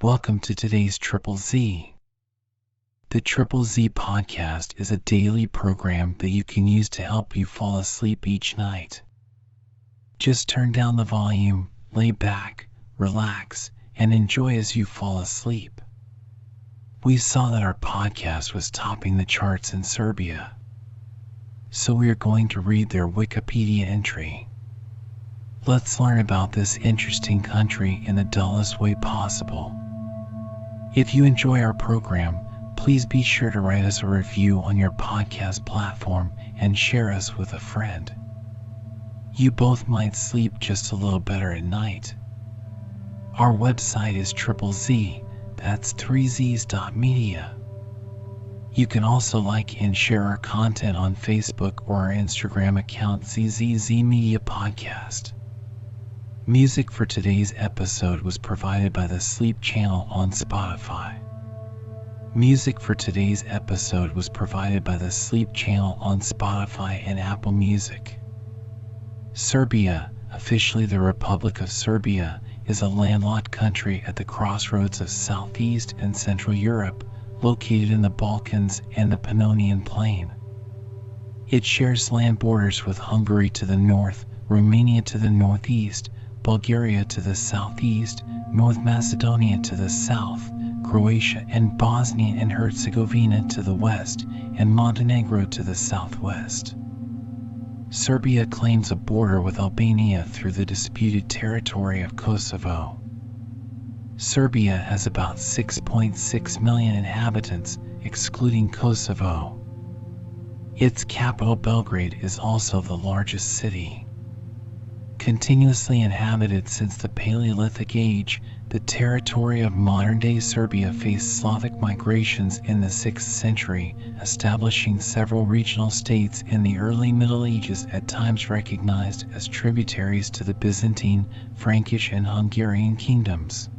Welcome to today's Triple Z. The Triple Z podcast is a daily program that you can use to help you fall asleep each night. Just turn down the volume, lay back, relax, and enjoy as you fall asleep. We saw that our podcast was topping the charts in Serbia, so we are going to read their Wikipedia entry. Let's learn about this interesting country in the dullest way possible. If you enjoy our program, please be sure to write us a review on your podcast platform and share us with a friend. You both might sleep just a little better at night. Our website is Triple Z, that's 3zs.media. You can also like and share our content on Facebook or our Instagram account ZZZ Media Podcast. Music for today's episode was provided by the Sleep channel on Spotify. Music for today's episode was provided by the Sleep channel on Spotify and Apple Music. Serbia, officially the Republic of Serbia, is a landlocked country at the crossroads of Southeast and Central Europe, located in the Balkans and the Pannonian Plain. It shares land borders with Hungary to the north, Romania to the northeast, Bulgaria to the southeast, North Macedonia to the south, Croatia and Bosnia and Herzegovina to the west, and Montenegro to the southwest. Serbia claims a border with Albania through the disputed territory of Kosovo. Serbia has about 6.6 million inhabitants, excluding Kosovo. Its capital Belgrade is also the largest city. Continuously inhabited since the Paleolithic Age, the territory of modern-day Serbia faced Slavic migrations in the 6th century, establishing several regional states in the early Middle Ages, at times recognized as tributaries to the Byzantine, Frankish, and Hungarian kingdoms.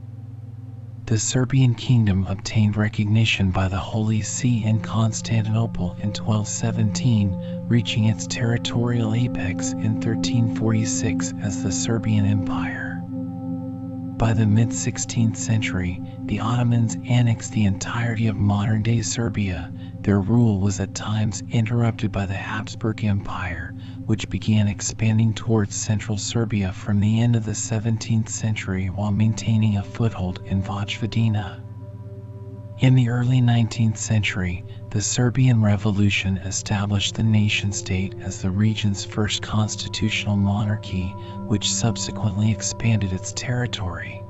The Serbian kingdom obtained recognition by the Holy See in Constantinople in 1217, reaching its territorial apex in 1346 as the Serbian Empire. By the mid-16th century, the Ottomans annexed the entirety of modern-day Serbia. Their rule was at times interrupted by the Habsburg Empire, which began expanding towards central Serbia from the end of the 17th century while maintaining a foothold in Vojvodina. In the early 19th century, the Serbian Revolution established the nation-state as the region's first constitutional monarchy, which subsequently expanded its territory.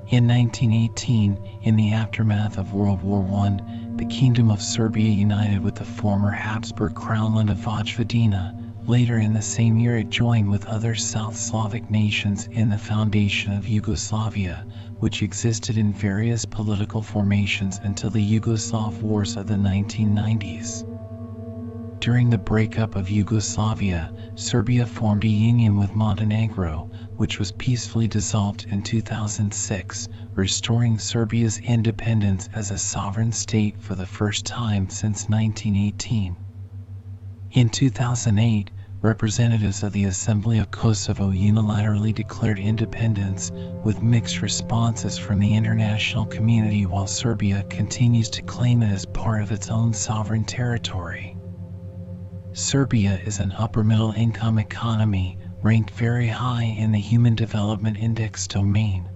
In 1918, in the aftermath of World War I, the Kingdom of Serbia united with the former Habsburg crownland of Vojvodina. Later in the same year, it joined with other South Slavic nations in the foundation of Yugoslavia, which existed in various political formations until the Yugoslav Wars of the 1990s. During the breakup of Yugoslavia, Serbia formed a union with Montenegro, which was peacefully dissolved in 2006, restoring Serbia's independence as a sovereign state for the first time since 1918. In 2008, representatives of the Assembly of Kosovo unilaterally declared independence, with mixed responses from the international community, while Serbia continues to claim it as part of its own sovereign territory. Serbia is an upper-middle income economy, ranked very high in the Human Development Index domain.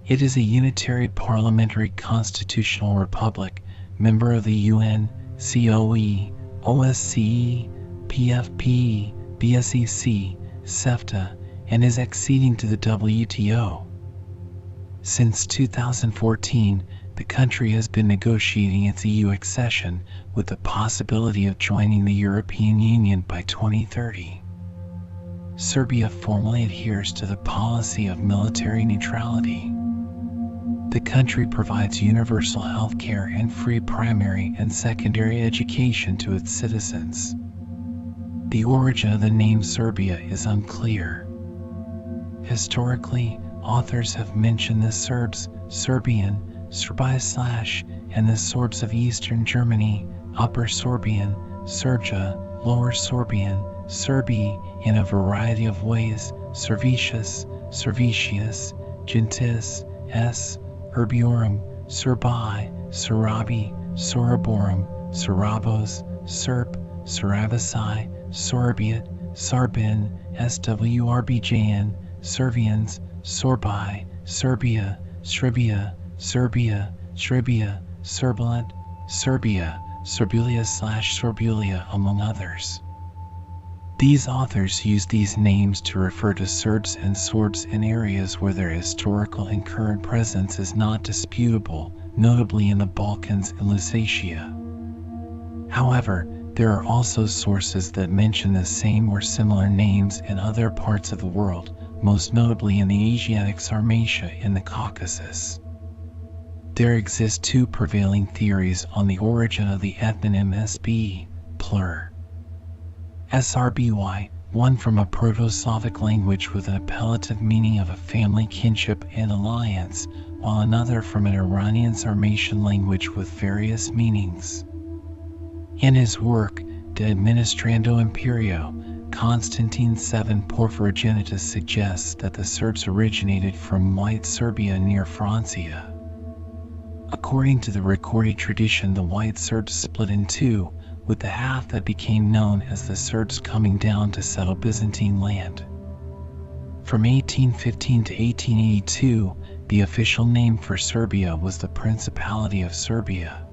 It is a unitary parliamentary constitutional republic, member of the UN, COE, OSCE, PFP, BSEC, CEFTA, and is acceding to the WTO. Since 2014, the country has been negotiating its EU accession, with the possibility of joining the European Union by 2030. Serbia formally adheres to the policy of military neutrality. The country provides universal health care and free primary and secondary education to its citizens. The origin of the name Serbia is unclear. Historically, authors have mentioned the Serbs, Serbian, Serbi/, and the Sorbs of Eastern Germany, Upper Sorbian, Serja, Lower Sorbian, Serbi, in a variety of ways: Servicius, Servicius, Gentis, Herbiorum, Serbi, Serabi, Soroborum, Serabos, Serp, Seravasi, Sorbiat, Sarbin, Swrbjn, Servians, Sorbi, Serbia, Sribia, Serbia, Sribia, Serbilant, Serbia, Serbulia/Sorbulia, among others. These authors use these names to refer to Serbs and Sorbs in areas where their historical and current presence is not disputable, notably in the Balkans and Lusatia. However, there are also sources that mention the same or similar names in other parts of the world, most notably in the Asiatic Sarmatia in the Caucasus. There exist two prevailing theories on the origin of the ethnonym SB, plur. SRBY, one from a Proto-Slavic language with an appellative meaning of a family kinship and alliance, while another from an Iranian Sarmatian language with various meanings. In his work, De Administrando Imperio, Constantine VII Porphyrogenitus suggests that the Serbs originated from White Serbia near Francia. According to the recorded tradition, the White Serbs split in two, with the half that became known as the Serbs coming down to settle Byzantine land. From 1815 to 1882, the official name for Serbia was the Principality of Serbia.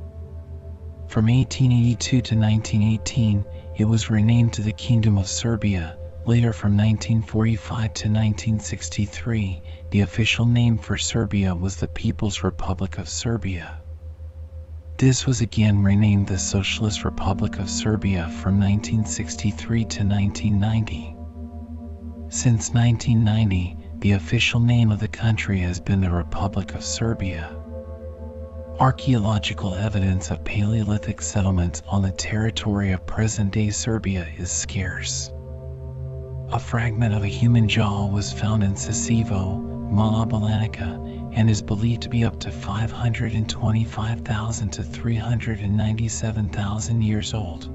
From 1882 to 1918, it was renamed to the Kingdom of Serbia. Later, from 1945 to 1963, the official name for Serbia was the People's Republic of Serbia. This was again renamed the Socialist Republic of Serbia from 1963 to 1990. Since 1990, the official name of the country has been the Republic of Serbia. Archaeological evidence of Paleolithic settlements on the territory of present-day Serbia is scarce. A fragment of a human jaw was found in Sasjevo, Mala Balanica, and is believed to be up to 525,000 to 397,000 years old.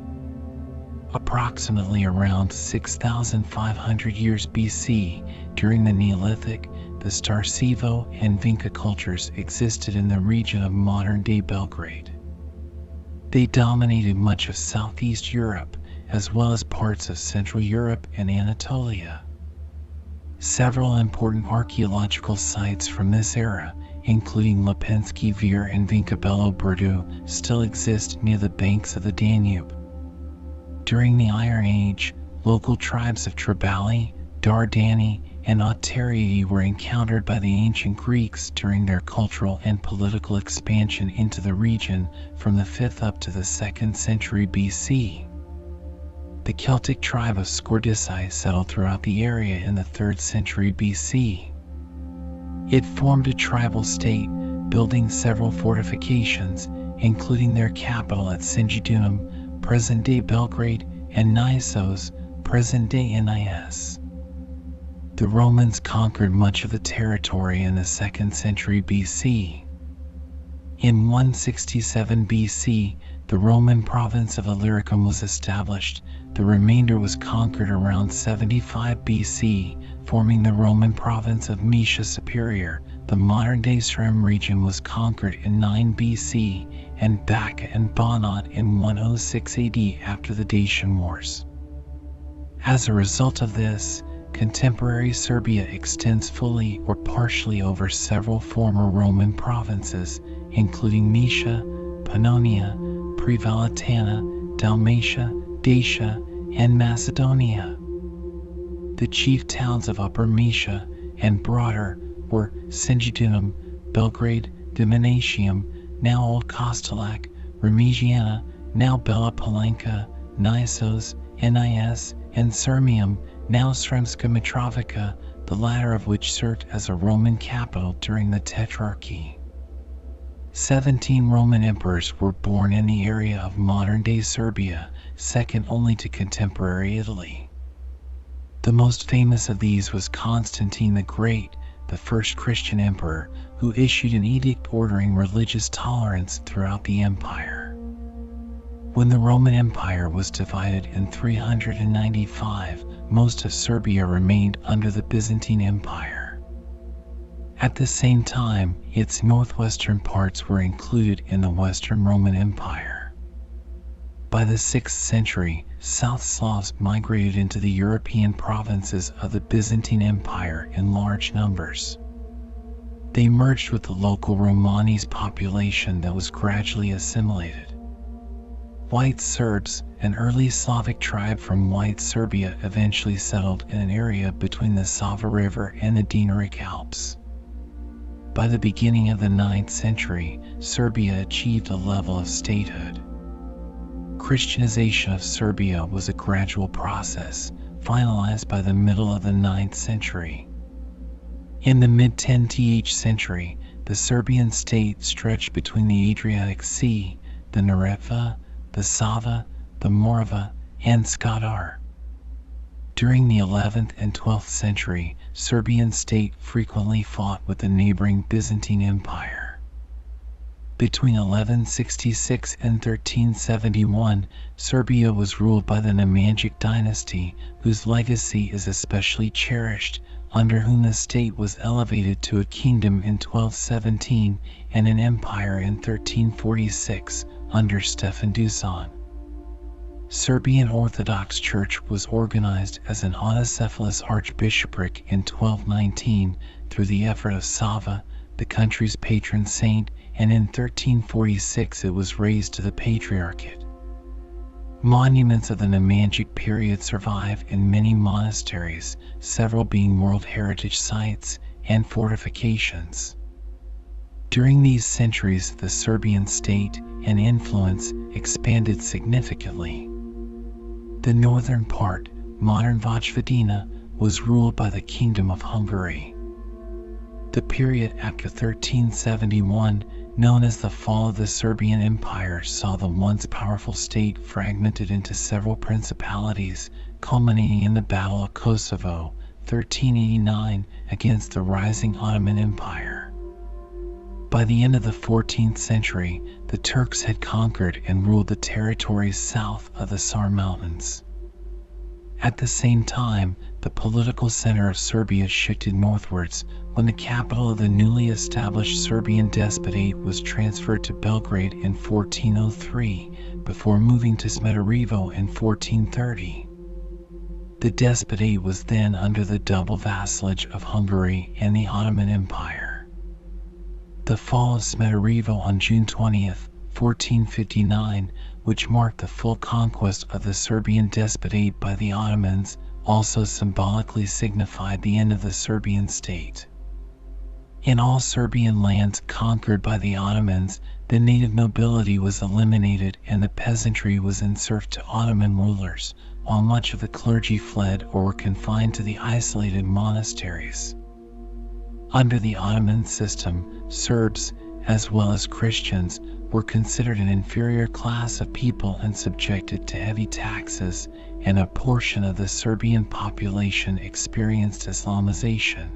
Approximately around 6,500 years BC, during the Neolithic, the Starcevo and Vinca cultures existed in the region of modern-day Belgrade. They dominated much of Southeast Europe, as well as parts of Central Europe and Anatolia. Several important archaeological sites from this era, including Lepenski Vir and Vinkabelo Brdu, still exist near the banks of the Danube. During the Iron Age, local tribes of Tribali, Dardani, and Ottarii were encountered by the ancient Greeks during their cultural and political expansion into the region from the 5th up to the 2nd century BC. The Celtic tribe of Scordisci settled throughout the area in the 3rd century BC. It formed a tribal state, building several fortifications, including their capital at Singidunum, present-day Belgrade, and Nisos, present-day Nis. The Romans conquered much of the territory in the 2nd century BC. In 167 BC, the Roman province of Illyricum was established. The remainder was conquered around 75 BC, forming the Roman province of Moesia Superior. The modern-day Srem region was conquered in 9 BC, and Bacca and Banat in 106 AD after the Dacian Wars. As a result of this, contemporary Serbia extends fully or partially over several former Roman provinces, including Moesia, Pannonia, Prevalentana, Dalmatia, Dacia, and Macedonia. The chief towns of Upper Moesia and broader were Singidunum, Belgrade, Diminatium, now Old Kostolac, Remigiana, now Bela Palanka, Nisos, Nis, and Sirmium, now Sremska Mitrovica, the latter of which served as a Roman capital during the Tetrarchy. 17 Roman emperors were born in the area of modern-day Serbia, second only to contemporary Italy. The most famous of these was Constantine the Great, the first Christian emperor, who issued an edict ordering religious tolerance throughout the empire. When the Roman Empire was divided in 395, most of Serbia remained under the Byzantine Empire. At the same time, its northwestern parts were included in the Western Roman Empire. By the 6th century, South Slavs migrated into the European provinces of the Byzantine Empire in large numbers. They merged with the local Romanis population that was gradually assimilated. White Serbs, an early Slavic tribe from White Serbia, eventually settled in an area between the Sava River and the Dinaric Alps. By the beginning of the 9th century, Serbia achieved a level of statehood. Christianization of Serbia was a gradual process, finalized by the middle of the 9th century. In the mid-10th century, the Serbian state stretched between the Adriatic Sea, the Neretva, the Sava, the Morava, and Skadar. During the 11th and 12th century, Serbian state frequently fought with the neighboring Byzantine Empire. Between 1166 and 1371, Serbia was ruled by the Nemanjic dynasty, whose legacy is especially cherished, under whom the state was elevated to a kingdom in 1217 and an empire in 1346 under Stefan Dusan. Serbian Orthodox Church was organized as an autocephalous archbishopric in 1219 through the effort of Sava, the country's patron saint, and in 1346 it was raised to the patriarchate. Monuments of the Nemanjic period survive in many monasteries, several being World Heritage Sites and fortifications. During these centuries, the Serbian state and influence expanded significantly. The northern part, modern Vojvodina, was ruled by the Kingdom of Hungary. The period after 1371, known as the fall of the Serbian Empire, saw the once powerful state fragmented into several principalities, culminating in the Battle of Kosovo, 1389, against the rising Ottoman Empire. By the end of the 14th century, the Turks had conquered and ruled the territories south of the Sar Mountains. At the same time, the political center of Serbia shifted northwards when the capital of the newly established Serbian Despotate was transferred to Belgrade in 1403, before moving to Smederevo in 1430. The Despotate was then under the double vassalage of Hungary and the Ottoman Empire. The fall of Smederevo on June 20th, 1459, which marked the full conquest of the Serbian Despotate by the Ottomans, also symbolically signified the end of the Serbian state. In all Serbian lands conquered by the Ottomans, the native nobility was eliminated and the peasantry was in serf to Ottoman rulers, while much of the clergy fled or were confined to the isolated monasteries. Under the Ottoman system, Serbs, as well as Christians, were considered an inferior class of people and subjected to heavy taxes, and a portion of the Serbian population experienced Islamization.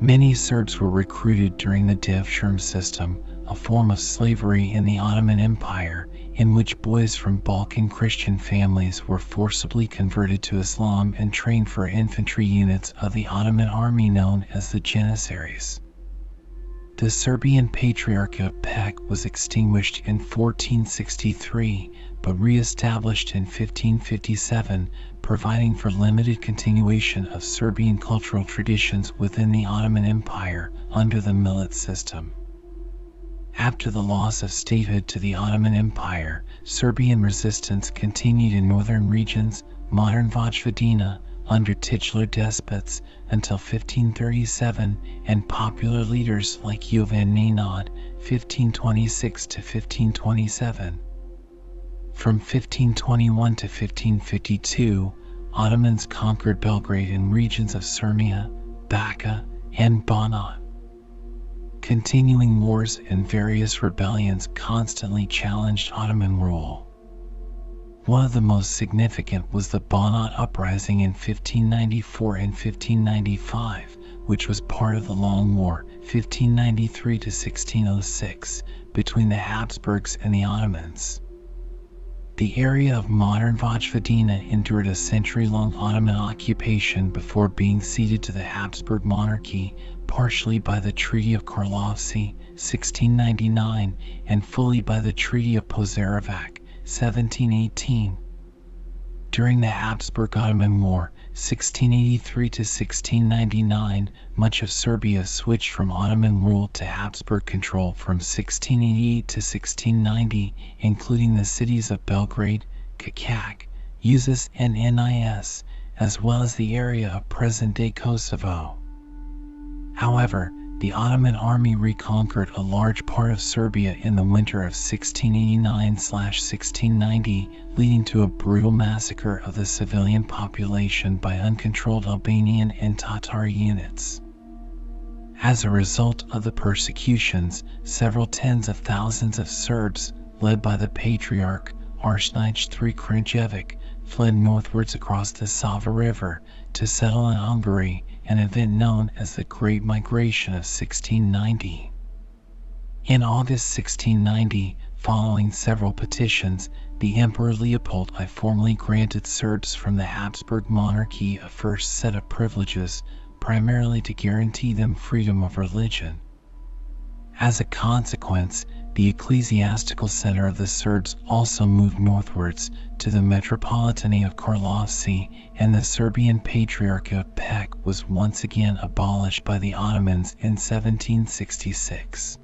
Many Serbs were recruited during the devshirme system, a form of slavery in the Ottoman Empire, in which boys from Balkan Christian families were forcibly converted to Islam and trained for infantry units of the Ottoman army known as the Janissaries. The Serbian Patriarchate of Pec was extinguished in 1463, but re-established in 1557, providing for limited continuation of Serbian cultural traditions within the Ottoman Empire under the Millet system. After the loss of statehood to the Ottoman Empire, Serbian resistance continued in northern regions, modern Vojvodina, under titular despots until 1537, and popular leaders like Jovan Nenad, 1526 to 1527. From 1521 to 1552, Ottomans conquered Belgrade and regions of Sirmia, Bačka, and Banat. Continuing wars and various rebellions constantly challenged Ottoman rule. One of the most significant was the Banat Uprising in 1594 and 1595, which was part of the Long War, 1593 to 1606, between the Habsburgs and the Ottomans. The area of modern Vojvodina endured a century-long Ottoman occupation before being ceded to the Habsburg monarchy, partially by the Treaty of Karlovci, 1699, and fully by the Treaty of Požarevac, 1718. During the Habsburg-Ottoman War, 1683 to 1699, much of Serbia switched from Ottoman rule to Habsburg control from 1688 to 1690, including the cities of Belgrade, Čačak, Užice, and Nis, as well as the area of present-day Kosovo. However, the Ottoman army reconquered a large part of Serbia in the winter of 1689-1690, leading to a brutal massacre of the civilian population by uncontrolled Albanian and Tatar units. As a result of the persecutions, several tens of thousands of Serbs, led by the Patriarch Archknight III Kranjevic, fled northwards across the Sava River to settle in Hungary, an event known as the Great Migration of 1690. In August 1690, following several petitions, the Emperor Leopold I formally granted Serbs from the Habsburg monarchy a first set of privileges, primarily to guarantee them freedom of religion. As a consequence, the ecclesiastical center of the Serbs also moved northwards to the Metropolitanate of Karlovci, and the Serbian Patriarchate of Peć was once again abolished by the Ottomans in 1766.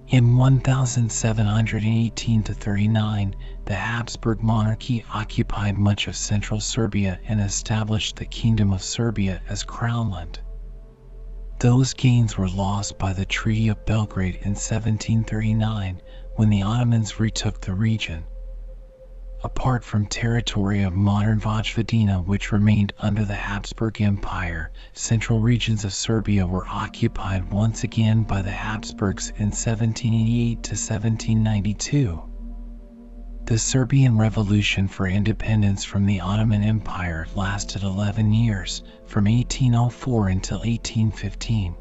In 1718-39, the Habsburg monarchy occupied much of central Serbia and established the Kingdom of Serbia as crownland. Those gains were lost by the Treaty of Belgrade in 1739, when the Ottomans retook the region. Apart from territory of modern Vojvodina, which remained under the Habsburg Empire, central regions of Serbia were occupied once again by the Habsburgs in 1788 to 1792. The Serbian Revolution for independence from the Ottoman Empire lasted 11 years, from 1804 until 1815.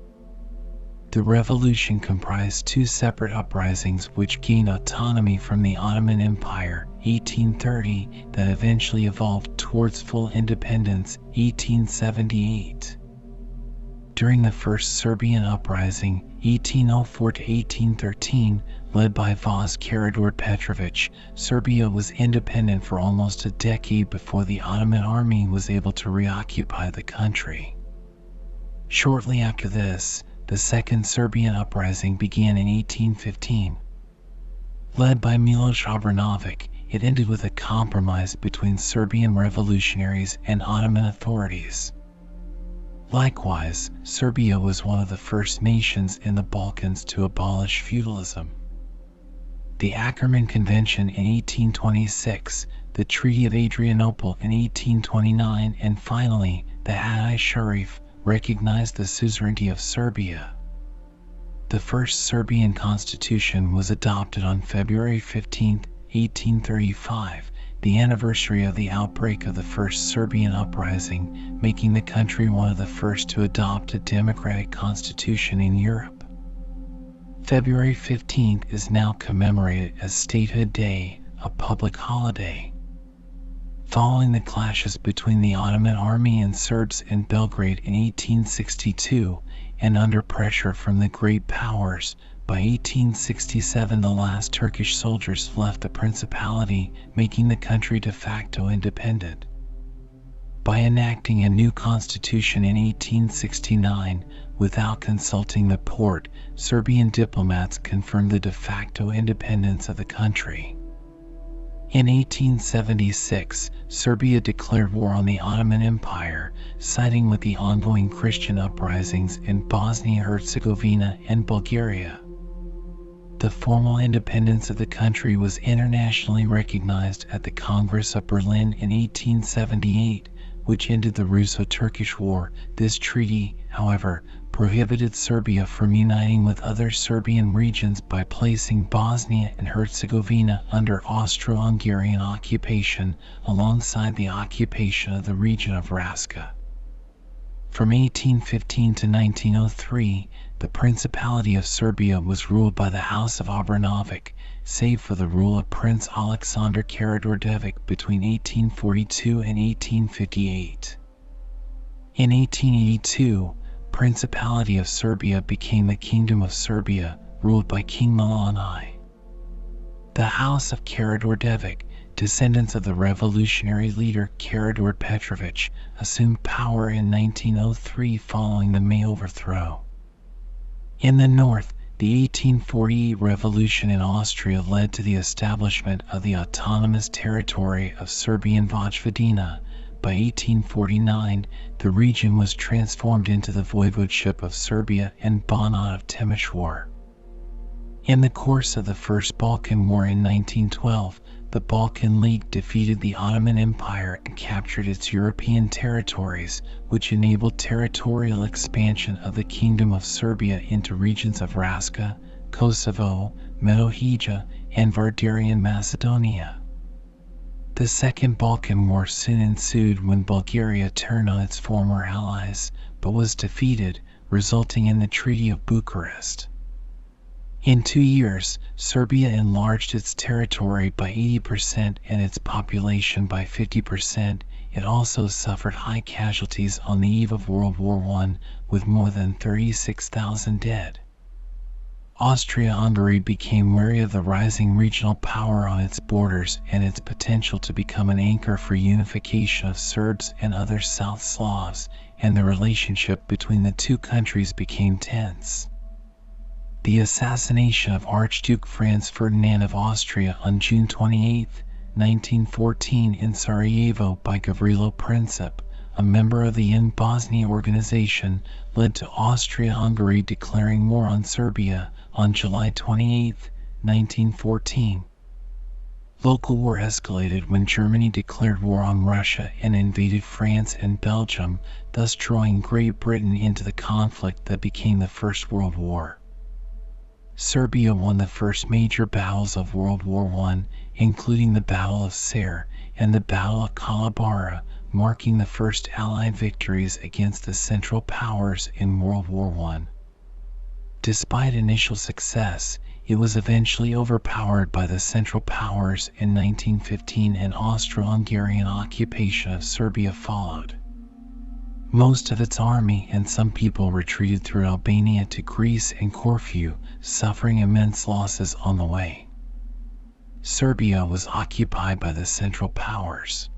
The revolution comprised two separate uprisings which gained autonomy from the Ottoman Empire, 1830, that eventually evolved towards full independence, 1878. During the First Serbian Uprising, 1804 to 1813, led by Vaz Karađorđe Petrović, Serbia was independent for almost a decade before the Ottoman army was able to reoccupy the country. Shortly after this, the Second Serbian Uprising began in 1815. Led by Miloš Obrenović, it ended with a compromise between Serbian revolutionaries and Ottoman authorities. Likewise, Serbia was one of the first nations in the Balkans to abolish feudalism. The Ackerman Convention in 1826, the Treaty of Adrianople in 1829, and finally, the Hadai Sharif recognized the suzerainty of Serbia. The first Serbian constitution was adopted on February 15, 1835, the anniversary of the outbreak of the First Serbian Uprising, making the country one of the first to adopt a democratic constitution in Europe. February 15th is now commemorated as Statehood Day, a public holiday. Following the clashes between the Ottoman army and Serbs in Belgrade in 1862, and under pressure from the great powers, by 1867 the last Turkish soldiers left the principality, making the country de facto independent. By enacting a new constitution in 1869, without consulting the Porte, Serbian diplomats confirmed the de facto independence of the country. In 1876, Serbia declared war on the Ottoman Empire, siding with the ongoing Christian uprisings in Bosnia-Herzegovina and Bulgaria. The formal independence of the country was internationally recognized at the Congress of Berlin in 1878, which ended the Russo-Turkish War. This treaty, however, prohibited Serbia from uniting with other Serbian regions by placing Bosnia and Herzegovina under Austro-Hungarian occupation alongside the occupation of the region of Raška. From 1815 to 1903, the Principality of Serbia was ruled by the House of Obrenović, save for the rule of Prince Aleksandar Karađorđević between 1842 and 1858. In 1882, Principality of Serbia became the Kingdom of Serbia, ruled by King Milan I. The House of Karađorđević, descendants of the revolutionary leader Karađorđe Petrović, assumed power in 1903 following the May overthrow. In the north, the 1848 revolution in Austria led to the establishment of the autonomous territory of Serbian Vojvodina. By 1849, the region was transformed into the voivodeship of Serbia and Banat of Timișoara. In the course of the First Balkan War in 1912, the Balkan League defeated the Ottoman Empire and captured its European territories, which enabled territorial expansion of the Kingdom of Serbia into regions of Raška, Kosovo, Metohija, and Vardarian Macedonia. The Second Balkan War soon ensued when Bulgaria turned on its former allies, but was defeated, resulting in the Treaty of Bucharest. In 2 years, Serbia enlarged its territory by 80% and its population by 50%. It also suffered high casualties on the eve of World War I, with more than 36,000 dead. Austria-Hungary became wary of the rising regional power on its borders and its potential to become an anchor for unification of Serbs and other South Slavs, and the relationship between the two countries became tense. The assassination of Archduke Franz Ferdinand of Austria on June 28, 1914 in Sarajevo by Gavrilo Princip, a member of the In Bosnia organization, led to Austria-Hungary declaring war on Serbia on July 28, 1914. Local war escalated when Germany declared war on Russia and invaded France and Belgium, thus drawing Great Britain into the conflict that became the First World War. Serbia won the first major battles of World War I, including the Battle of Ser and the Battle of Kolubara, marking the first Allied victories against the Central Powers in World War I. Despite initial success, it was eventually overpowered by the Central Powers in 1915 and Austro-Hungarian occupation of Serbia followed. Most of its army and some people retreated through Albania to Greece and Corfu, suffering immense losses on the way. Serbia was occupied by the Central Powers.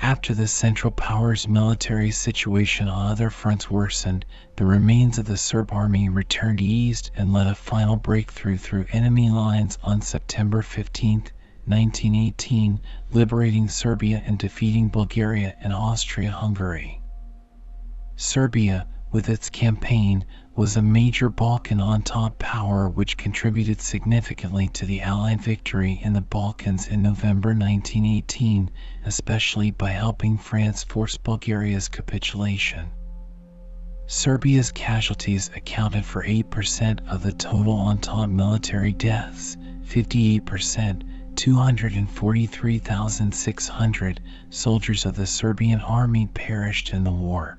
After the Central Powers' military situation on other fronts worsened, the remains of the Serb army returned east and led a final breakthrough through enemy lines on September 15, 1918, liberating Serbia and defeating Bulgaria and Austria-Hungary. Serbia, with its campaign, was a major Balkan Entente power which contributed significantly to the Allied victory in the Balkans in November 1918, especially by helping France force Bulgaria's capitulation. Serbia's casualties accounted for 8% of the total Entente military deaths, 58%, 243,600 soldiers of the Serbian army perished in the war.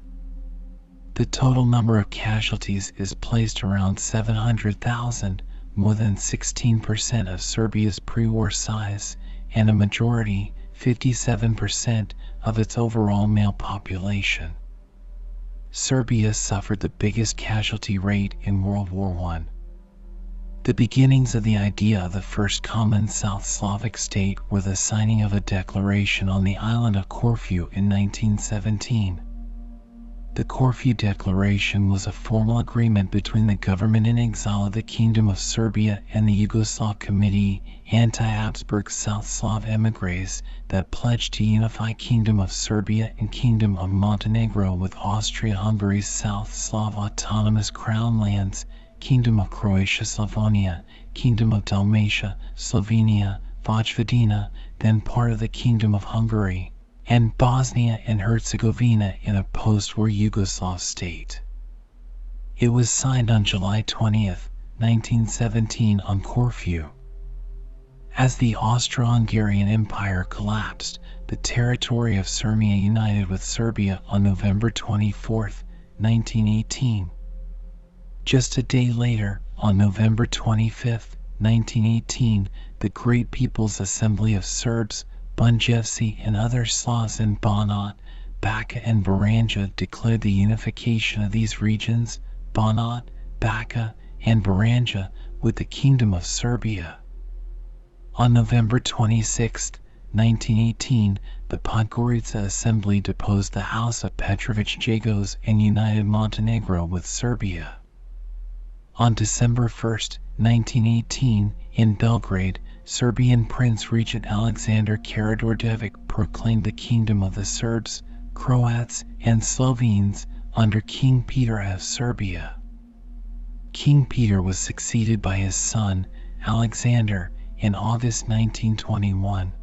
The total number of casualties is placed around 700,000, more than 16% of Serbia's pre-war size, and a majority, 57%, of its overall male population. Serbia suffered the biggest casualty rate in World War I. The beginnings of the idea of the first common South Slavic state were the signing of a declaration on the island of Corfu in 1917. The Corfu Declaration was a formal agreement between the government in exile of the Kingdom of Serbia and the Yugoslav Committee, anti-Habsburg South Slav émigrés, that pledged to unify Kingdom of Serbia and Kingdom of Montenegro with Austria-Hungary's South Slav autonomous crown lands, Kingdom of Croatia Slavonia, Kingdom of Dalmatia, Slovenia, Vojvodina, then part of the Kingdom of Hungary, and Bosnia and Herzegovina in a post-war Yugoslav state. It was signed on July 20, 1917 on Corfu. As the Austro-Hungarian Empire collapsed, the territory of Sirmia united with Serbia on November 24, 1918. Just a day later, on November 25, 1918, the Great People's Assembly of Serbs, Bunjevci and other Slavs in Banat, Bačka and Baranja declared the unification of these regions, Banat, Bačka, and Baranja, with the Kingdom of Serbia. On November 26, 1918, the Podgorica Assembly deposed the House of Petrović-Njegoš and united Montenegro with Serbia. On December 1, 1918, in Belgrade, Serbian Prince Regent Alexander Karađorđević proclaimed the Kingdom of the Serbs, Croats, and Slovenes under King Peter of Serbia. King Peter was succeeded by his son, Alexander, in August 1921.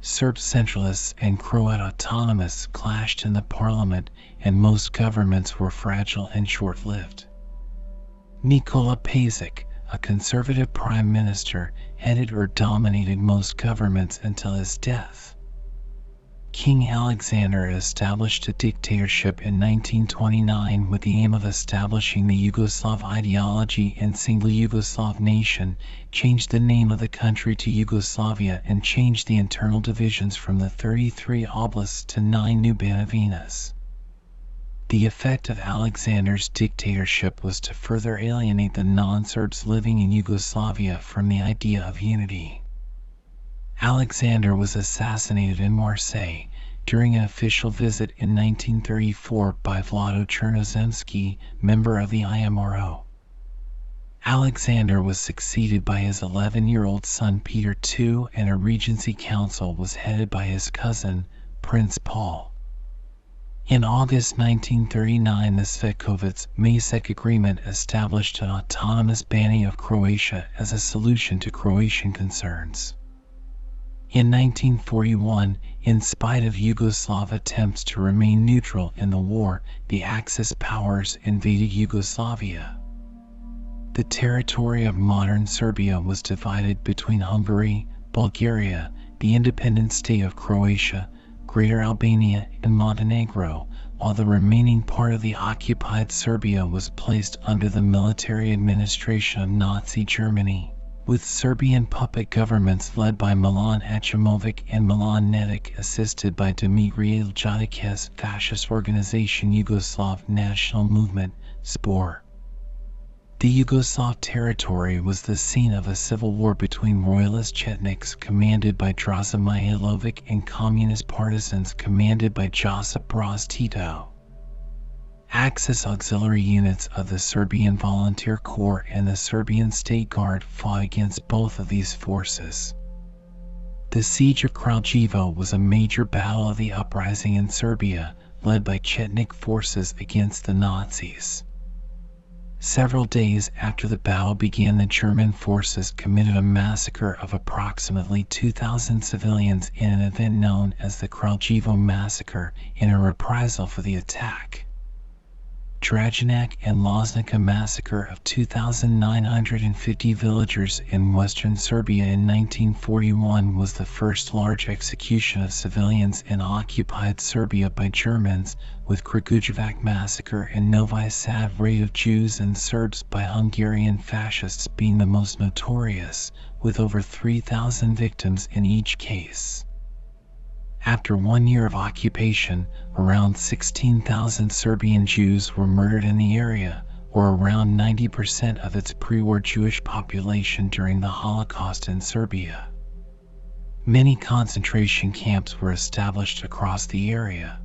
Serb centralists and Croat autonomists clashed in the parliament, and most governments were fragile and short-lived. Nikola Pašić, a conservative prime minister, headed or dominated most governments until his death. King Alexander established a dictatorship in 1929 with the aim of establishing the Yugoslav ideology and single Yugoslav nation, changed the name of the country to Yugoslavia, and changed the internal divisions from the 33 oblasts to 9 new Banovinas. The effect of Alexander's dictatorship was to further alienate the non-Serbs living in Yugoslavia from the idea of unity. Alexander was assassinated in Marseille during an official visit in 1934 by Vlado Chernozemski, member of the IMRO. Alexander was succeeded by his 11-year-old son Peter II, and a regency council was headed by his cousin, Prince Paul. In August 1939, the Cvetković-Macek Agreement established an autonomous banning of Croatia as a solution to Croatian concerns. In 1941, in spite of Yugoslav attempts to remain neutral in the war, the Axis powers invaded Yugoslavia. The territory of modern Serbia was divided between Hungary, Bulgaria, the independent state of Croatia, Greater Albania, and Montenegro, while the remaining part of the occupied Serbia was placed under the military administration of Nazi Germany, with Serbian puppet governments led by Milan Achamović and Milan Nedić, assisted by Dimitrije Ljudic's fascist organization Yugoslav National Movement, SPOR. The Yugoslav territory was the scene of a civil war between royalist Chetniks commanded by Draza Mihailović and communist partisans commanded by Josip Broz Tito. Axis auxiliary units of the Serbian Volunteer Corps and the Serbian State Guard fought against both of these forces. The Siege of Kraljevo was a major battle of the uprising in Serbia, led by Chetnik forces against the Nazis. Several days after the battle began, the German forces committed a massacre of approximately 2,000 civilians in an event known as the Kraljevo Massacre in a reprisal for the attack. Draganac and Loznica massacre of 2,950 villagers in western Serbia in 1941 was the first large execution of civilians in occupied Serbia by Germans, with Kragujevac massacre and Novi Sad raid of Jews and Serbs by Hungarian fascists being the most notorious, with over 3,000 victims in each case. After 1 year of occupation, around 16,000 Serbian Jews were murdered in the area, or around 90% of its pre-war Jewish population during the Holocaust in Serbia. Many concentration camps were established across the area.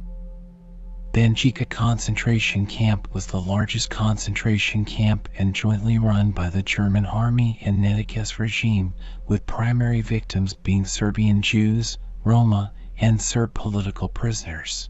Banjica concentration camp was the largest concentration camp and jointly run by the German army and Nedić's regime, with primary victims being Serbian Jews, Roma, and Serb political prisoners.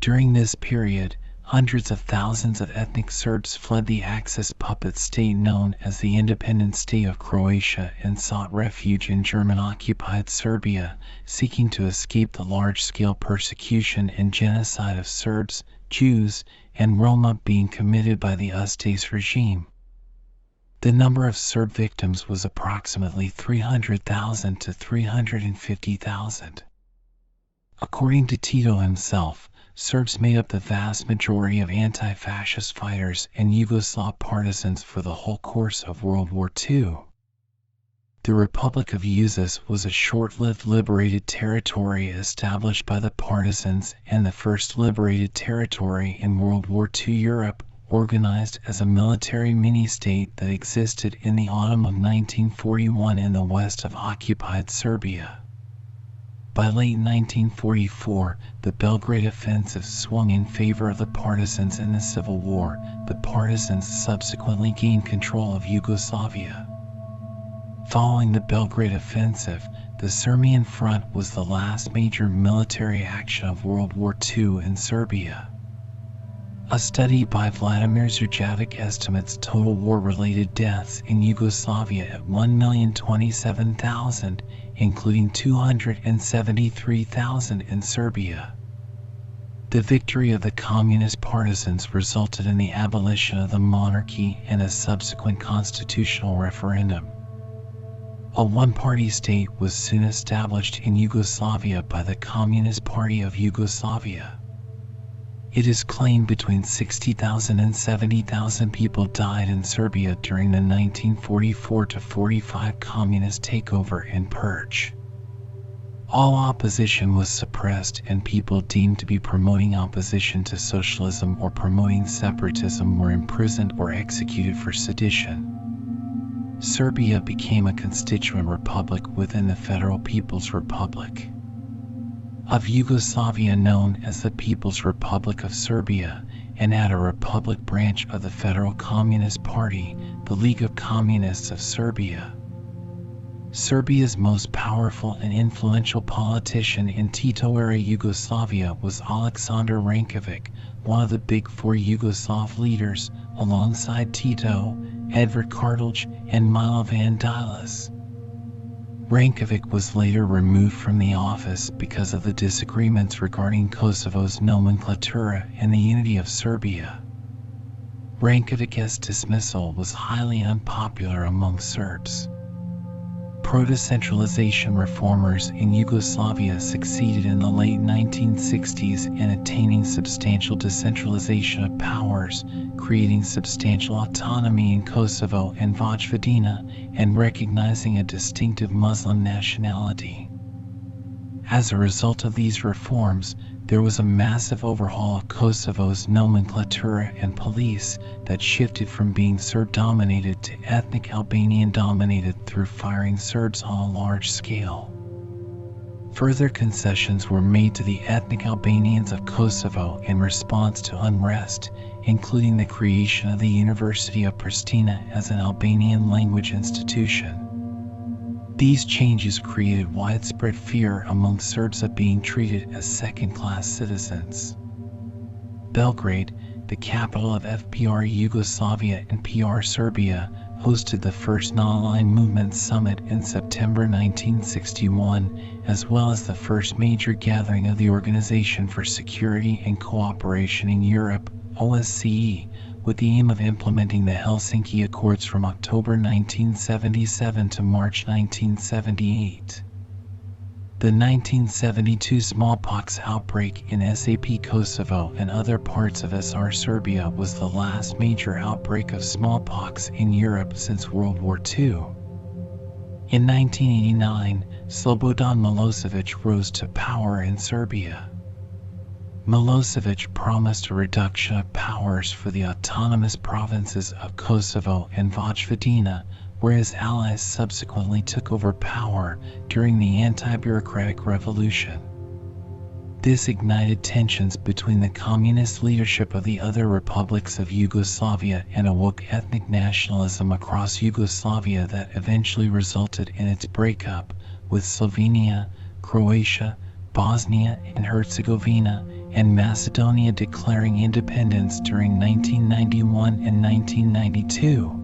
During this period, hundreds of thousands of ethnic Serbs fled the Axis puppet state known as the Independent State of Croatia and sought refuge in German-occupied Serbia, seeking to escape the large-scale persecution and genocide of Serbs, Jews, and Roma being committed by the Ustaš regime. The number of Serb victims was approximately 300,000 to 350,000. According to Tito himself, Serbs made up the vast majority of anti-fascist fighters and Yugoslav partisans for the whole course of World War II. The Republic of Uzas was a short-lived liberated territory established by the partisans and the first liberated territory in World War II Europe, organized as a military mini-state that existed in the autumn of 1941 in the west of occupied Serbia. By late 1944, the Belgrade offensive swung in favor of the partisans in the Civil War. The partisans subsequently gained control of Yugoslavia. Following the Belgrade offensive, the Serbian front was the last major military action of World War II in Serbia. A study by Vladimir Zurjavik estimates total war-related deaths in Yugoslavia at 1,027,000, including 273,000 in Serbia. The victory of the communist partisans resulted in the abolition of the monarchy and a subsequent constitutional referendum. A one-party state was soon established in Yugoslavia by the Communist Party of Yugoslavia. It is claimed between 60,000 and 70,000 people died in Serbia during the 1944-45 communist takeover and purge. All opposition was suppressed, and people deemed to be promoting opposition to socialism or promoting separatism were imprisoned or executed for sedition. Serbia became a constituent republic within the Federal People's Republic of Yugoslavia, known as the People's Republic of Serbia, and had a republic branch of the Federal Communist Party, the League of Communists of Serbia. Serbia's most powerful and influential politician in Tito-era Yugoslavia was Aleksandar Rankovic, one of the big four Yugoslav leaders, alongside Tito, Edvard Kardelj, and Milovan Đilas. Rankovic was later removed from the office because of the disagreements regarding Kosovo's nomenclatura and the unity of Serbia. Rankovic's dismissal was highly unpopular among Serbs. Proto-centralization reformers in Yugoslavia succeeded in the late 1960s in attaining substantial decentralization of powers, creating substantial autonomy in Kosovo and Vojvodina, and recognizing a distinctive Muslim nationality. As a result of these reforms, there was a massive overhaul of Kosovo's nomenclatura and police that shifted from being Serb-dominated to ethnic Albanian-dominated through firing Serbs on a large scale. Further concessions were made to the ethnic Albanians of Kosovo in response to unrest, including the creation of the University of Pristina as an Albanian language institution. These changes created widespread fear among Serbs of being treated as second-class citizens. Belgrade, the capital of FPR Yugoslavia and PR Serbia, hosted the first Non-Aligned Movement Summit in September 1961, as well as the first major gathering of the Organization for Security and Cooperation in Europe, OSCE, with the aim of implementing the Helsinki Accords from October 1977 to March 1978. The 1972 smallpox outbreak in SAP Kosovo and other parts of SR Serbia was the last major outbreak of smallpox in Europe since World War II. In 1989, Slobodan Milosevic rose to power in Serbia. Milosevic promised a reduction of powers for the autonomous provinces of Kosovo and Vojvodina, where his allies subsequently took over power during the anti-bureaucratic revolution. This ignited tensions between the communist leadership of the other republics of Yugoslavia and awoke ethnic nationalism across Yugoslavia that eventually resulted in its breakup, with Slovenia, Croatia, Bosnia and Herzegovina, and Macedonia declaring independence during 1991 and 1992.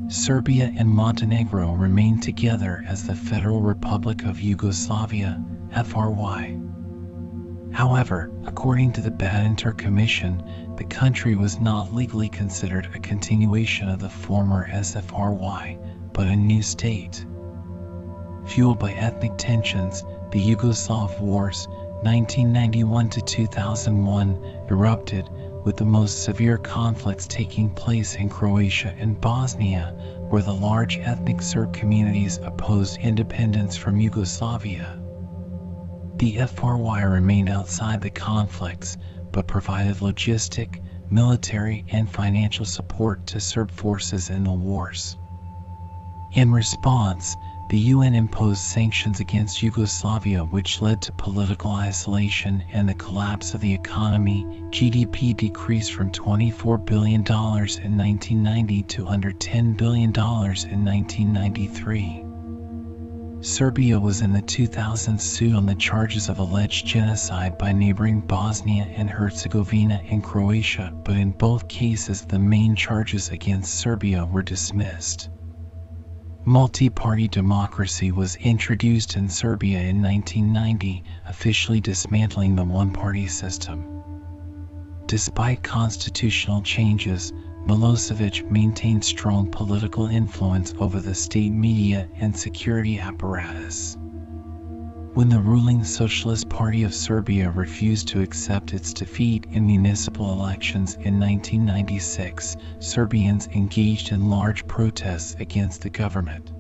Serbia and Montenegro remained together as the Federal Republic of Yugoslavia, FRY. However, according to the Badinter Commission, the country was not legally considered a continuation of the former SFRY, but a new state. Fueled by ethnic tensions, the Yugoslav Wars, 1991 to 2001, erupted, with the most severe conflicts taking place in Croatia and Bosnia, where the large ethnic Serb communities opposed independence from Yugoslavia. The FRY remained outside the conflicts, but provided logistic, military, and financial support to Serb forces in the wars. In response, the UN imposed sanctions against Yugoslavia, which led to political isolation and the collapse of the economy. GDP decreased from $24 billion in 1990 to under $10 billion in 1993. Serbia was in the 2000s sued on the charges of alleged genocide by neighboring Bosnia and Herzegovina and Croatia, but in both cases the main charges against Serbia were dismissed. Multi-party democracy was introduced in Serbia in 1990, officially dismantling the one-party system. Despite constitutional changes, Milosevic maintained strong political influence over the state media and security apparatus. When the ruling Socialist Party of Serbia refused to accept its defeat in municipal elections in 1996, Serbians engaged in large protests against the government.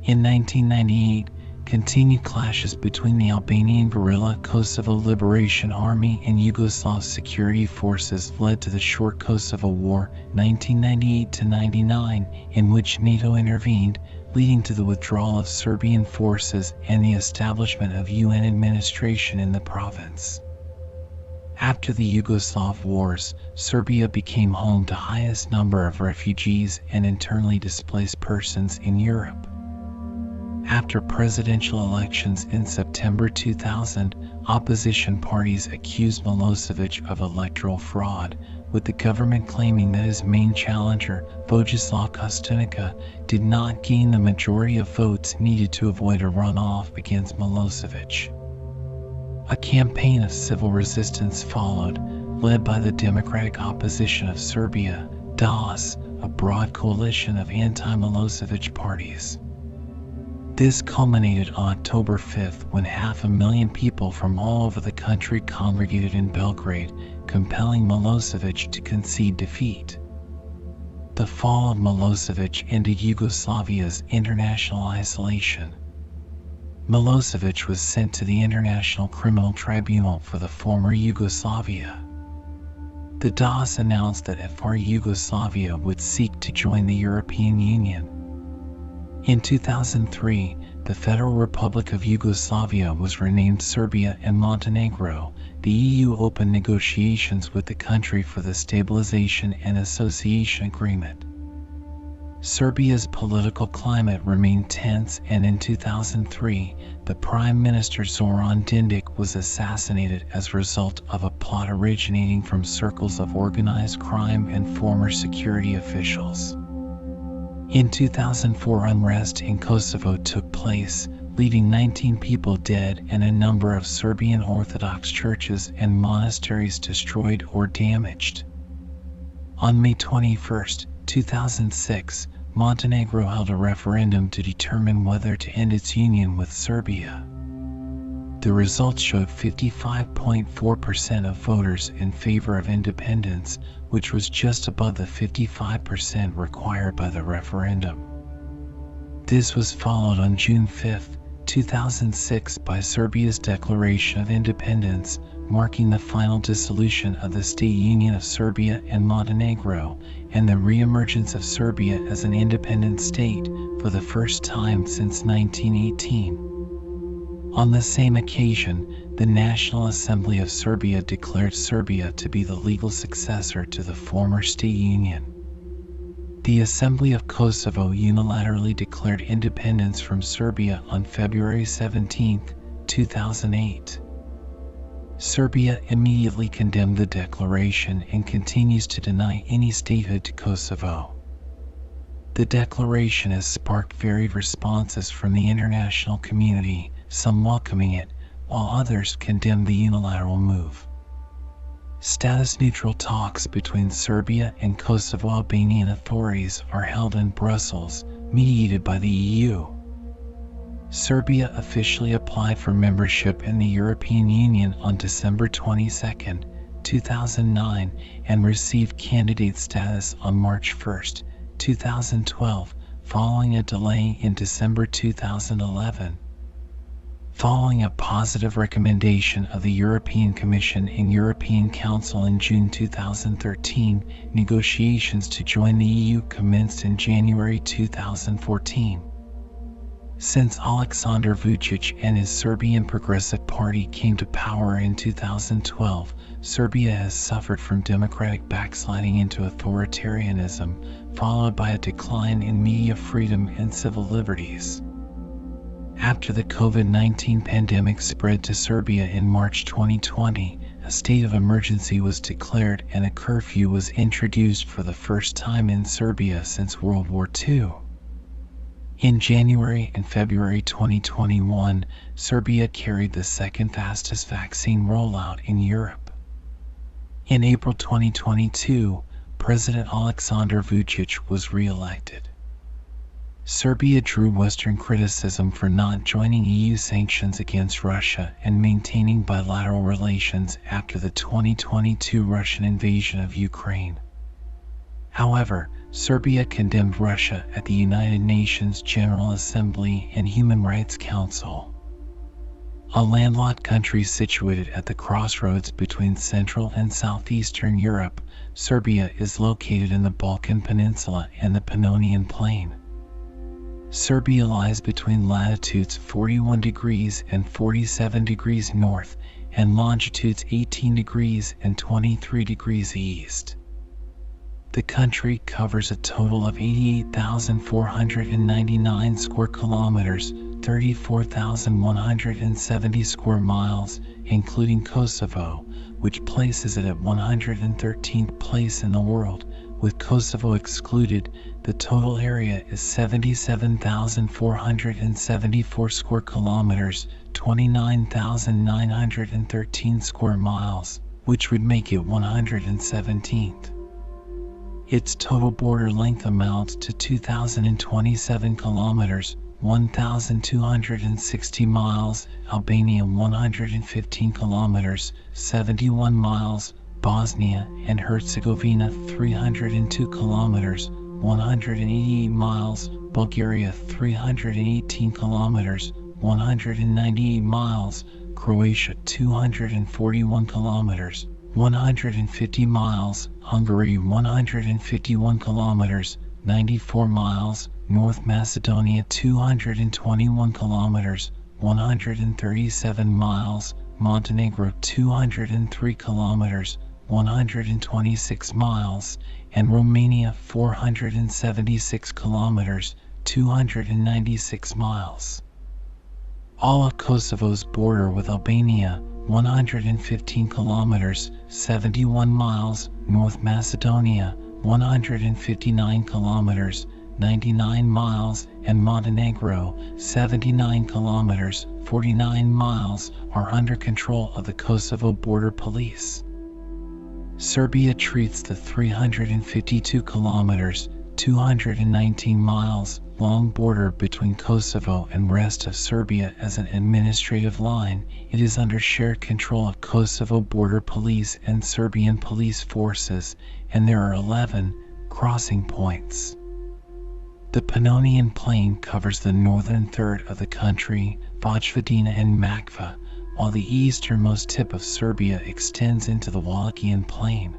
In 1998, continued clashes between the Albanian guerrilla Kosovo Liberation Army and Yugoslav security forces led to the short Kosovo War 1998-99, in which NATO intervened, leading to the withdrawal of Serbian forces and the establishment of UN administration in the province. After the Yugoslav wars, Serbia became home to highest number of refugees and internally displaced persons in Europe. After presidential elections in September 2000, opposition parties accused Milosevic of electoral fraud, with the government claiming that his main challenger, Vojislav Koštunica, did not gain the majority of votes needed to avoid a runoff against Milosevic. A campaign of civil resistance followed, led by the Democratic Opposition of Serbia, DAS, a broad coalition of anti-Milosevic parties. This culminated on October 5th when 500,000 people from all over the country congregated in Belgrade, compelling Milosevic to concede defeat. The fall of Milosevic ended Yugoslavia's international isolation. Milosevic was sent to the International Criminal Tribunal for the former Yugoslavia. The DAS announced that FR Yugoslavia would seek to join the European Union. In 2003, the Federal Republic of Yugoslavia was renamed Serbia and Montenegro. The EU opened negotiations with the country for the Stabilization and Association Agreement. Serbia's political climate remained tense, and in 2003, the Prime Minister Zoran Đinđić was assassinated as a result of a plot originating from circles of organized crime and former security officials. In 2004, unrest in Kosovo took place, leaving 19 people dead and a number of Serbian Orthodox churches and monasteries destroyed or damaged. On May 21, 2006, Montenegro held a referendum to determine whether to end its union with Serbia. The results showed 55.4% of voters in favor of independence, which was just above the 55% required by the referendum. This was followed on June 5, 2006 by Serbia's declaration of independence, marking the final dissolution of the state union of Serbia and Montenegro, and the re-emergence of Serbia as an independent state for the first time since 1918. On the same occasion, the National Assembly of Serbia declared Serbia to be the legal successor to the former state union. The Assembly of Kosovo unilaterally declared independence from Serbia on February 17, 2008. Serbia immediately condemned the declaration and continues to deny any statehood to Kosovo. The declaration has sparked varied responses from the international community, some welcoming it, while others condemned the unilateral move. Status-neutral talks between Serbia and Kosovo Albanian authorities are held in Brussels, mediated by the EU. Serbia officially applied for membership in the European Union on December 22, 2009, and received candidate status on March 1, 2012, following a delay in December 2011. Following a positive recommendation of the European Commission and European Council in June 2013, negotiations to join the EU commenced in January 2014. Since Aleksandar Vučić and his Serbian Progressive Party came to power in 2012, Serbia has suffered from democratic backsliding into authoritarianism, followed by a decline in media freedom and civil liberties. After the COVID-19 pandemic spread to Serbia in March 2020, a state of emergency was declared and a curfew was introduced for the first time in Serbia since World War II. In January and February 2021, Serbia carried the second fastest vaccine rollout in Europe. In April 2022, President Aleksandar Vučić was re-elected. Serbia drew Western criticism for not joining EU sanctions against Russia and maintaining bilateral relations after the 2022 Russian invasion of Ukraine. However, Serbia condemned Russia at the United Nations General Assembly and Human Rights Council. A landlocked country situated at the crossroads between Central and Southeastern Europe, Serbia is located in the Balkan Peninsula and the Pannonian Plain. Serbia lies between latitudes 41 degrees and 47 degrees north and longitudes 18 degrees and 23 degrees east. The country covers a total of 88,499 square kilometers, 34,170 square miles, including Kosovo, which places it at 113th place in the world. With Kosovo excluded, the total area is 77,474 square kilometers, 29,913 square miles, which would make it 117th. Its total border length amounts to 2,027 kilometers, 1,260 miles, Albania 115 kilometers, 71 miles, Bosnia and Herzegovina 302 kilometers, 188 miles, Bulgaria 318 kilometers, 198 miles, Croatia 241 kilometers, 150 miles, Hungary 151 kilometers, 94 miles, North Macedonia 221 kilometers, 137 miles, Montenegro 203 kilometers, 126 miles, and Romania 476 kilometers, 296 miles. All of Kosovo's border with Albania 115 kilometers, 71 miles, North Macedonia 159 kilometers, 99 miles, and Montenegro 79 kilometers, 49 miles are under control of the Kosovo Border Police. Serbia treats the 352 kilometers, 219 miles long border between Kosovo and rest of Serbia as an administrative line. It is under shared control of Kosovo Border Police and Serbian police forces, and there are 11 crossing points. The Pannonian Plain covers the northern third of the country, Vojvodina and Makva, while the easternmost tip of Serbia extends into the Wallachian Plain.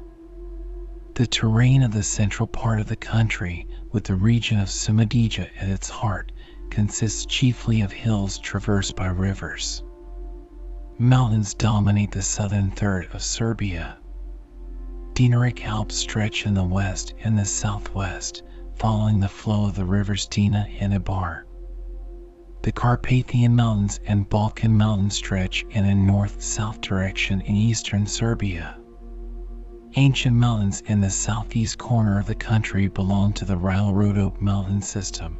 The terrain of the central part of the country, with the region of Šumadija at its heart, consists chiefly of hills traversed by rivers. Mountains dominate the southern third of Serbia. Dinaric Alps stretch in the west and the southwest, following the flow of the rivers Dina and Ibar. The Carpathian Mountains and Balkan Mountains stretch in a north-south direction in eastern Serbia. Ancient mountains in the southeast corner of the country belong to the Rile-Rhodope mountain system.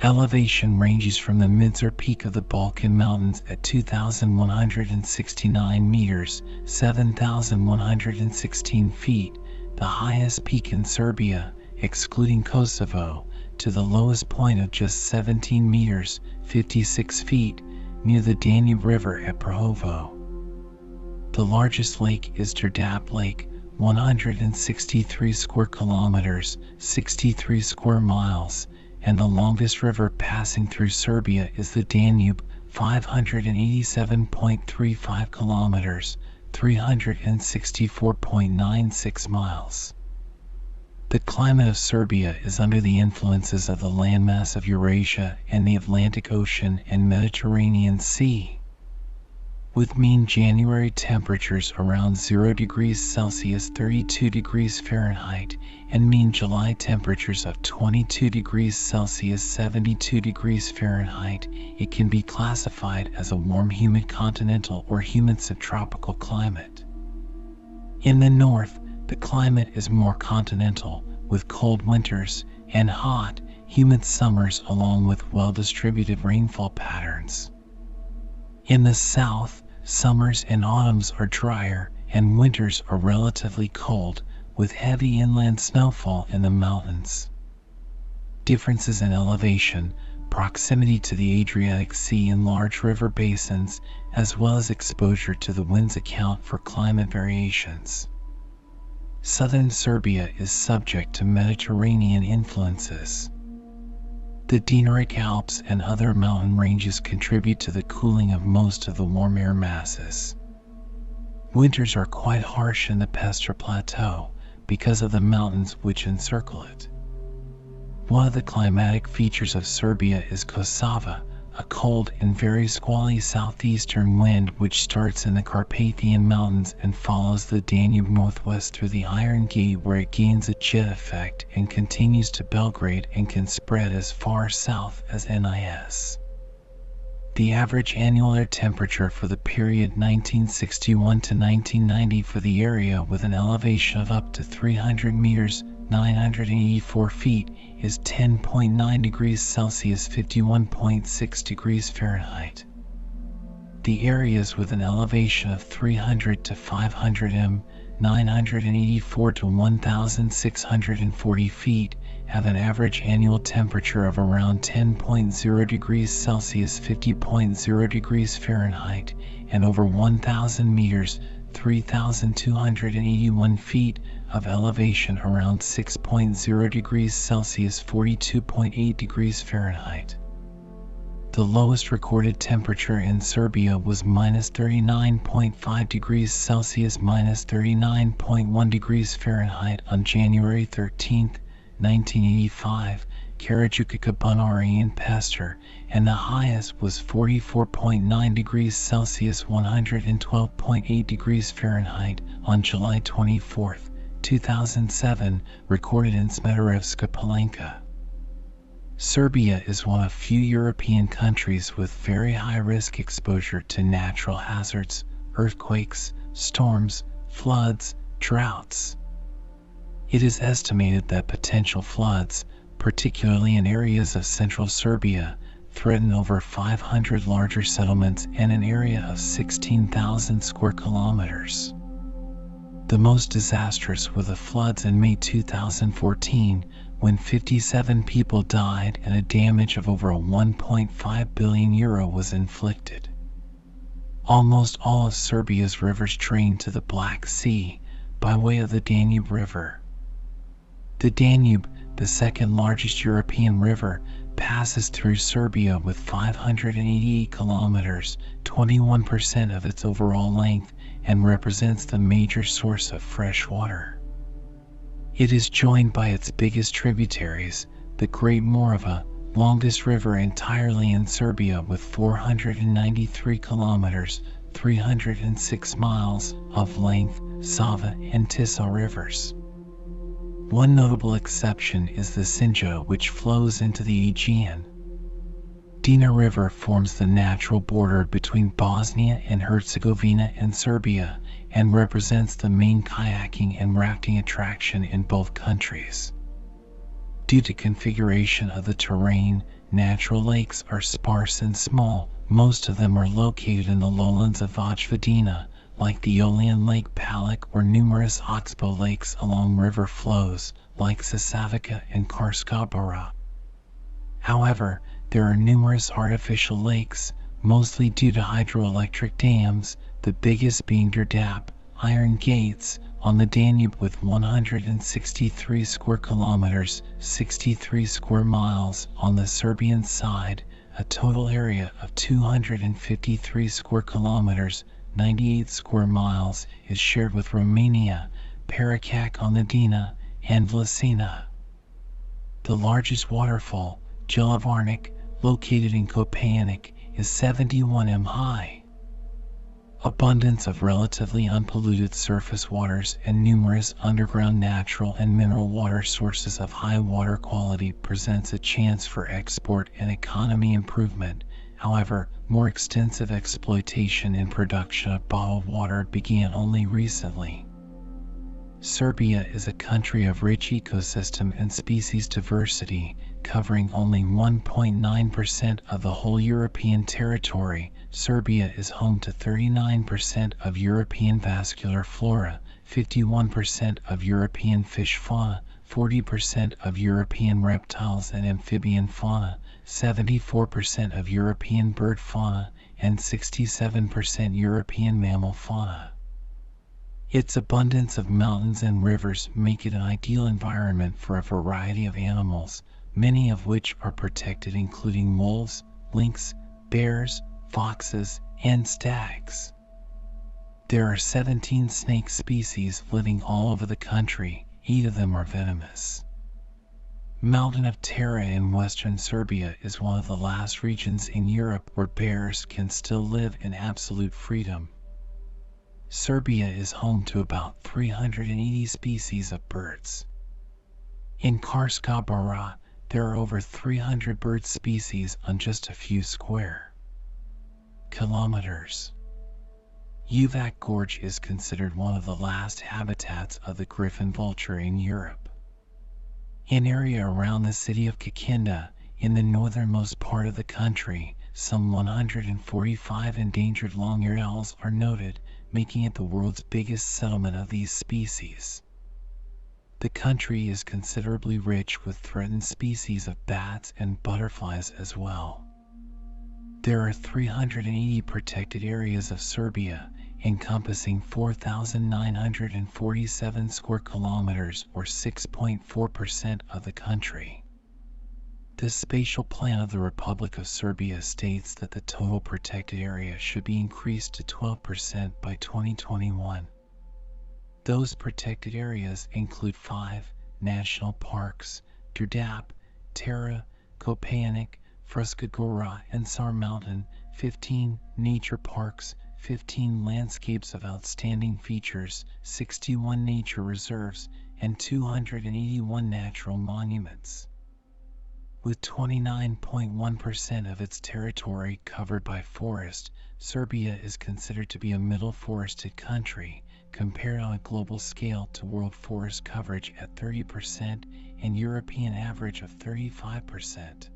Elevation ranges from the Midzar peak of the Balkan Mountains at 2,169 meters, 7,116 feet, the highest peak in Serbia, excluding Kosovo, to the lowest point of just 17 meters, 56 feet, near the Danube River at Prahovo. The largest lake is Đerdap Lake, 163 square kilometers, 63 square miles, and the longest river passing through Serbia is the Danube, 587.35 kilometers, 364.96 miles. The climate of Serbia is under the influences of the landmass of Eurasia and the Atlantic Ocean and Mediterranean Sea, with mean January temperatures around 0 degrees Celsius 32 degrees Fahrenheit and mean July temperatures of 22 degrees Celsius 72 degrees Fahrenheit. It can be classified as a warm humid continental or humid subtropical climate. In the north, the climate is more continental, with cold winters and hot, humid summers along with well-distributed rainfall patterns. In the south, summers and autumns are drier and winters are relatively cold, with heavy inland snowfall in the mountains. Differences in elevation, proximity to the Adriatic Sea and large river basins, as well as exposure to the winds account for climate variations. Southern Serbia is subject to Mediterranean influences. The Dinaric Alps and other mountain ranges contribute to the cooling of most of the warm air masses. Winters are quite harsh in the Pestra Plateau because of the mountains which encircle it. One of the climatic features of Serbia is Kosava, a cold and very squally southeastern wind which starts in the Carpathian Mountains and follows the Danube northwest through the Iron Gate, where it gains a jet effect and continues to Belgrade and can spread as far south as Nis. The average annual air temperature for the period 1961 to 1990 for the area, with an elevation of up to 300 meters 984 feet, is 10.9 degrees Celsius 51.6 degrees Fahrenheit. The areas with an elevation of 300 to 500 m 984 to 1,640 feet have an average annual temperature of around 10.0 degrees Celsius 50.0 degrees Fahrenheit, and over 1,000 meters 3,281 feet of elevation around 6.0 degrees Celsius 42.8 degrees Fahrenheit. The lowest recorded temperature in Serbia was minus 39.5 degrees Celsius minus 39.1 degrees Fahrenheit on January 13, 1985, Karajukica Bunari in Pester, and the highest was 44.9 degrees Celsius 112.8 degrees Fahrenheit on July 24, 2007, recorded in Smederevska Palanka. Serbia is one of few European countries with very high risk exposure to natural hazards, earthquakes, storms, floods, droughts. It is estimated that potential floods, particularly in areas of central Serbia, threaten over 500 larger settlements and an area of 16,000 square kilometers. The most disastrous were the floods in May 2014, when 57 people died and a damage of over €1.5 billion was inflicted. Almost all of Serbia's rivers drain to the Black Sea by way of the Danube River. The Danube, the second largest European river, passes through Serbia with 588 kilometers, 21% of its overall length, and represents the major source of fresh water. It is joined by its biggest tributaries, the Great Morava, longest river entirely in Serbia with 493 kilometers, 306 miles of length, Sava and Tisa rivers. One notable exception is the Sinja, which flows into the Aegean. Dina River forms the natural border between Bosnia and Herzegovina and Serbia, and represents the main kayaking and rafting attraction in both countries. Due to configuration of the terrain, natural lakes are sparse and small. Most of them are located in the lowlands of Vojvodina, like the Iolian Lake Palak, or numerous oxbow lakes along river flows, like Sasavica and Karskobara. However, there are numerous artificial lakes, mostly due to hydroelectric dams, the biggest being Derdap, Iron Gates, on the Danube with 163 square kilometers, 63 square miles on the Serbian side, a total area of 253 square kilometers, 98 square miles, is shared with Romania, Paracac on the Dina, and Vlasina. The largest waterfall, Jelevarnik, located in Kopanic, is 71 m high. Abundance of relatively unpolluted surface waters and numerous underground natural and mineral water sources of high water quality presents a chance for export and economy improvement. However, more extensive exploitation and production of bottled water began only recently. Serbia is a country of rich ecosystem and species diversity, covering only 1.9% of the whole European territory. Serbia is home to 39% of European vascular flora, 51% of European fish fauna, 40% of European reptiles and amphibian fauna, 74% of European bird fauna, and 67% European mammal fauna. Its abundance of mountains and rivers make it an ideal environment for a variety of animals, many of which are protected, including wolves, lynx, bears, foxes, and stags. There are 17 snake species living all over the country. 8 of them are venomous. Mountain of Tara in western Serbia is one of the last regions in Europe where bears can still live in absolute freedom. Serbia is home to about 380 species of birds. In Karska Bara, there are over 300 bird species on just a few square kilometers. Uvac Gorge is considered one of the last habitats of the griffon vulture in Europe. An area around the city of Kikinda, in the northernmost part of the country, some 145 endangered long-eared owls are noted, making it the world's biggest settlement of these species. The country is considerably rich with threatened species of bats and butterflies as well. There are 380 protected areas of Serbia, encompassing 4,947 square kilometers or 6.4% of the country. The spatial plan of the Republic of Serbia states that the total protected area should be increased to 12% by 2021. Those protected areas include 5 national parks: Đerdap, Tara, Kopanic, Fruška Gora, and Sar Mountain, 15 nature parks, 15 landscapes of outstanding features, 61 nature reserves, and 281 natural monuments. With 29.1% of its territory covered by forest, Serbia is considered to be a middle forested country, compared on a global scale to world forest coverage at 30% and European average of 35%.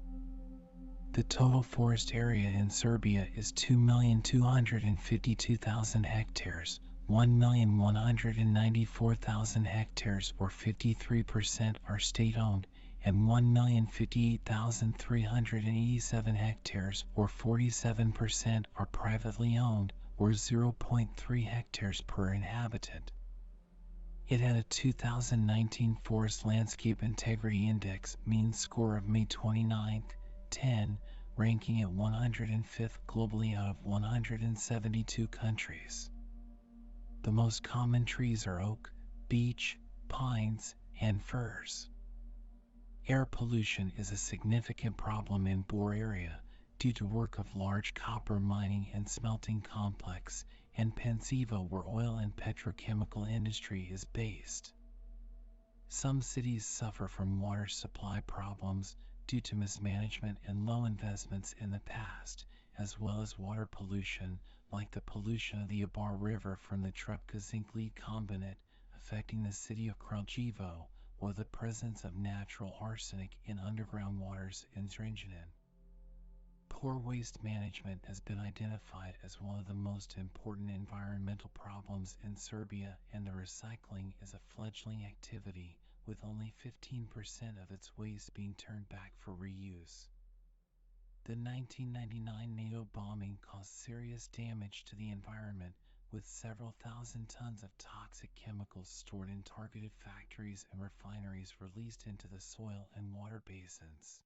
The total forest area in Serbia is 2,252,000 hectares, 1,194,000 hectares or 53% are state-owned, and 1,058,387 hectares or 47% are privately owned, or 0.3 hectares per inhabitant. It had a 2019 Forest Landscape Integrity Index mean score of May 29th, 10, ranking at 105th globally out of 172 countries. The most common trees are oak, beech, pines, and firs. Air pollution is a significant problem in Bor area due to work of large copper mining and smelting complex, and Pančevo where oil and petrochemical industry is based. Some cities suffer from water supply problems due to mismanagement and low investments in the past, as well as water pollution, like the pollution of the Ibar River from the Trepka zinc lead combinate affecting the city of Kraljevo, or the presence of natural arsenic in underground waters in Zrenjanin. Poor waste management has been identified as one of the most important environmental problems in Serbia, and the recycling is a fledgling activity, with only 15% of its waste being turned back for reuse. The 1999 NATO bombing caused serious damage to the environment, with several thousand tons of toxic chemicals stored in targeted factories and refineries released into the soil and water basins.